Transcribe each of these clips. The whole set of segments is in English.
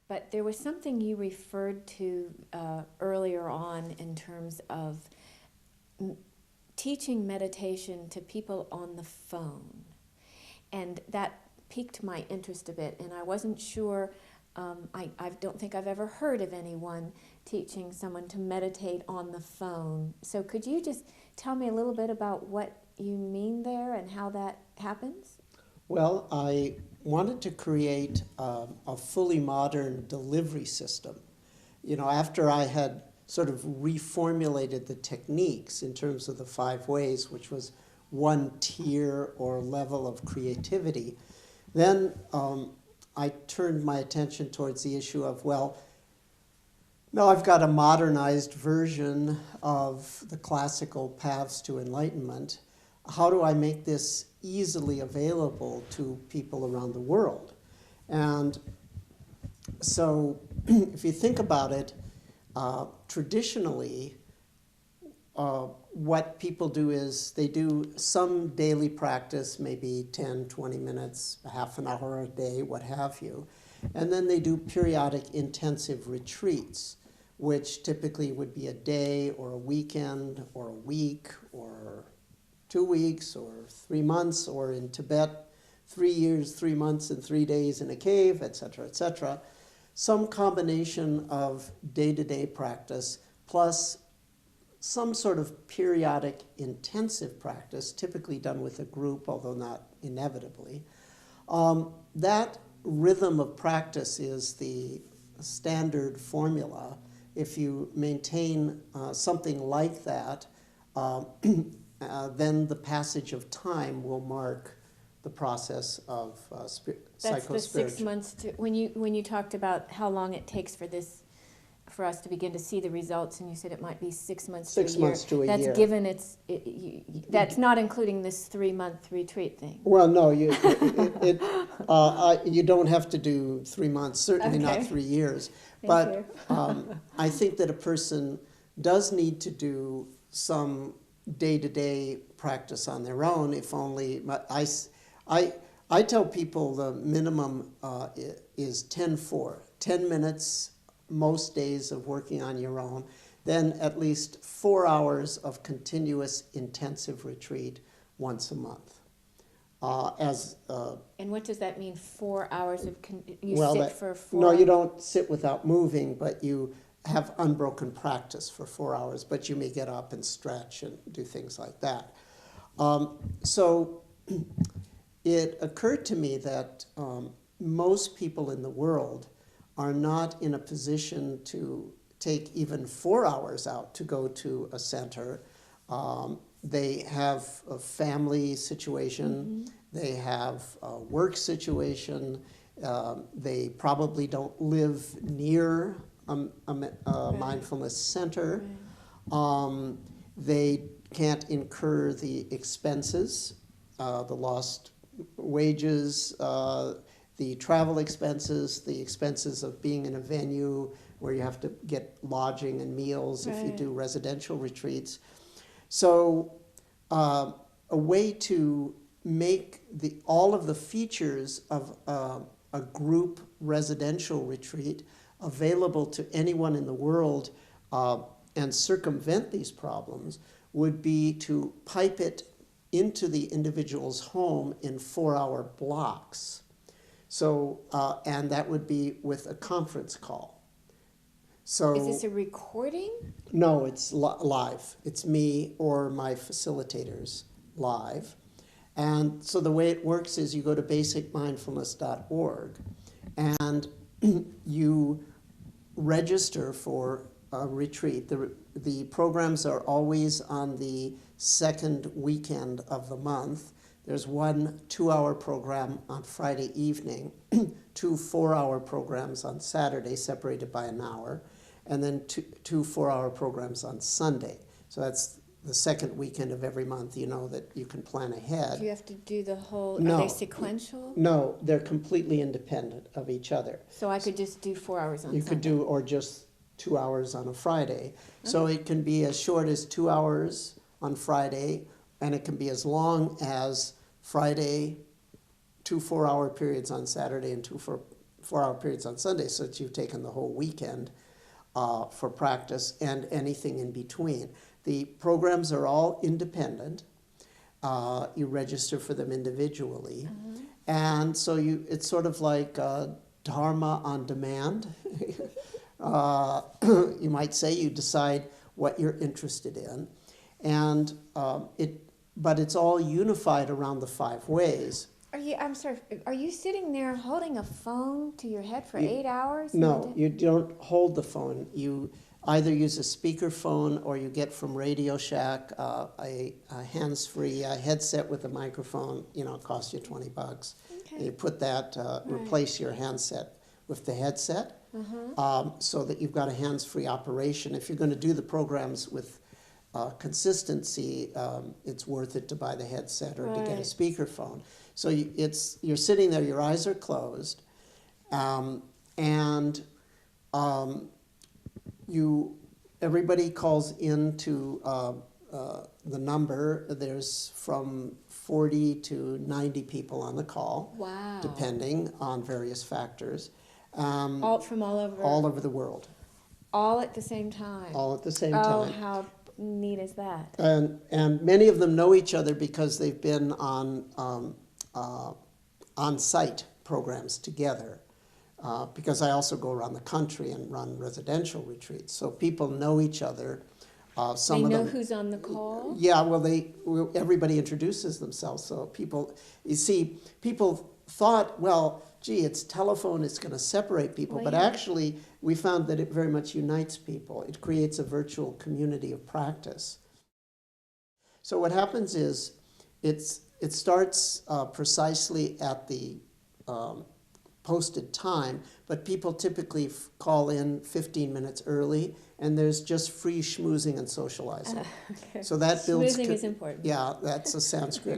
but there was something you referred to earlier on in terms of m- teaching meditation to people on the phone. And that piqued my interest a bit, and I wasn't sure. I don't think I've ever heard of anyone teaching someone to meditate on the phone. So could you just tell me a little bit about what you mean there and how that happens? Well, I wanted to create a fully modern delivery system. You know, after I had sort of reformulated the techniques in terms of the 5 ways, which was one tier or level of creativity, then I turned my attention towards the issue of, well, now I've got a modernized version of the classical paths to enlightenment. How do I make this easily available to people around the world? And so if you think about it, traditionally, what people do is they do some daily practice, maybe 10, 20 minutes, a half an hour a day, what have you. And then they do periodic intensive retreats, which typically would be a day or a weekend or a week or 2 weeks or 3 months, or in Tibet, 3 years, 3 months, and 3 days in a cave, etc., etc. Some combination of day-to-day practice plus some sort of periodic intensive practice, typically done with a group, although not inevitably. That rhythm of practice is the standard formula. If you maintain something like that, then the passage of time will mark the process of That's the 6 psychospiritual. months to, when you talked about how long it takes for us to begin to see the results, and you said it might be 6 months to a year. 6 months to a That's year. given that's not including this 3-month retreat thing. Well, no, you don't have to do 3 months, certainly Okay. not 3 years. Thank But you. I think that a person does need to do some day-to-day practice on their own, if only. I tell people the minimum is 10-4, 10 minutes most days of working on your own, then at least 4 hours of continuous intensive retreat once a month. And what does that mean, 4 hours of, you Well, sit for 4 no, hours? you don't sit without moving, but you have unbroken practice for 4 hours, but you may get up and stretch and do things like that. So it occurred to me that most people in the world are not in a position to take even 4 hours out to go to a center. They have a family situation, they have a work situation, they probably don't live near a mindfulness center. They can't incur the expenses, the lost wages, the travel expenses, the expenses of being in a venue where you have to get lodging and meals if you do residential retreats. So a way to make all of the features of a group residential retreat available to anyone in the world and circumvent these problems would be to pipe it into the individual's home in 4-hour blocks. So, and that would be with a conference call. So, Is this a recording? no, it's live. It's me or my facilitators live. And so the way it works is you go to basicmindfulness.org and you register for a retreat. The programs are always on the second weekend of the month. There's one 2-hour program on Friday evening, 2 4-hour programs on Saturday, separated by an hour, and then two 4-hour programs on Sunday. So that's the second weekend of every month. You know that you can plan ahead. Do you have to do the whole, No. are they sequential? No, they're completely independent of each other. So I could just do 4 hours on You Sunday? could do, or just 2 hours on a Friday. So it can be as short as 2 hours on Friday, and it can be as long as Friday, 2 4-hour periods on Saturday, and 2 4-hour periods on Sunday, so that you've taken the whole weekend for practice and anything in between. The programs are all independent. You register for them individually. And so it's sort of like Dharma on demand. You might say you decide what you're interested in. And but it's all unified around the 5 ways. I'm sorry, are you sitting there holding a phone to your head for 8 hours? No, you don't hold the phone. You either use a speaker phone or you get from Radio Shack a hands-free headset with a microphone. You know, it costs you $20. Okay. And you put that, replace your handset with the headset, so that you've got a hands-free operation. If you're going to do the programs with consistency, it's worth it to buy the headset or to get a speakerphone. So you're sitting there, your eyes are closed, and everybody calls into the number. There's from 40 to 90 people on the call, wow, depending on various factors. All from all over? All over the world. All at the same time? All at the same time. Oh, how neat is that? And many of them know each other because they've been on-site programs together. Because I also go around the country and run residential retreats, so people know each other. Some they of know them, who's on the call? Yeah, well, everybody introduces themselves, so people thought, well, gee, it's telephone, it's going to separate people, but actually we found that it very much unites people. It creates a virtual community of practice. So what happens is it starts precisely at the posted time, but people typically call in 15 minutes early, and there's just free schmoozing and socializing. Okay. So that builds... Schmoozing is important. Yeah, that's a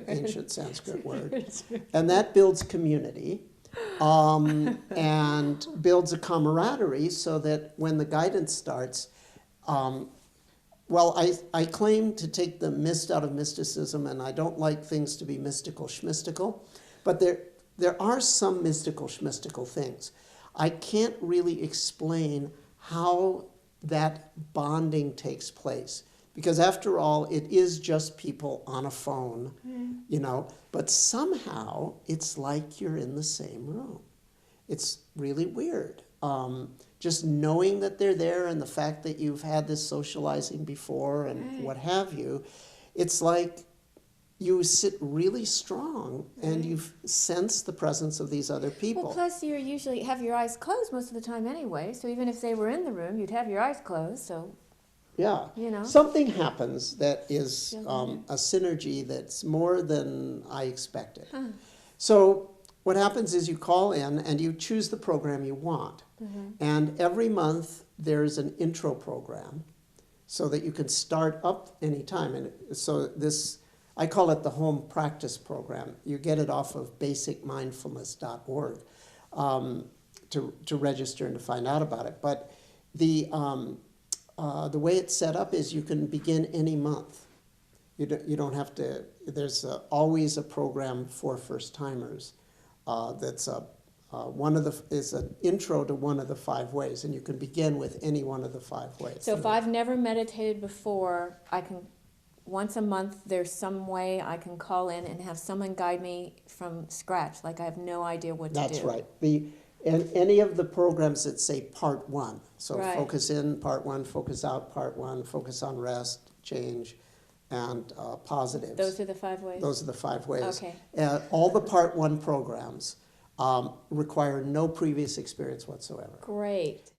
ancient Sanskrit word. And that builds community and builds a camaraderie so that when the guidance starts, well, I claim to take the mist out of mysticism, and I don't like things to be mystical schmystical, but there are some mystical schmystical things. I can't really explain how that bonding takes place, because after all, it is just people on a phone, you know, but somehow it's like you're in the same room. It's really weird. Just knowing that they're there and the fact that you've had this socializing before and what have you, it's like you sit really strong and you sense the presence of these other people. Well, plus you usually have your eyes closed most of the time anyway, so even if they were in the room, you'd have your eyes closed, so... Yeah. You know? Something happens that is a synergy that's more than I expected. So what happens is you call in and you choose the program you want. And every month there's an intro program so that you can start up anytime. And so this... I call it the home practice program. You get it off of basicmindfulness.org to register and to find out about it. But the way it's set up is you can begin any month. You don't have to. There's always a program for first timers. That's is an intro to one of the 5 ways, and you can begin with any one of the 5 ways. So if I've never meditated before, I can. Once a month, there's some way I can call in and have someone guide me from scratch, like I have no idea what to do. That's right. And any of the programs that say part 1, so focus in, part 1, focus out, part 1, focus on rest, change, and positives. Those are the 5 ways? Those are the 5 ways. Okay. All the part 1 programs require no previous experience whatsoever. Great.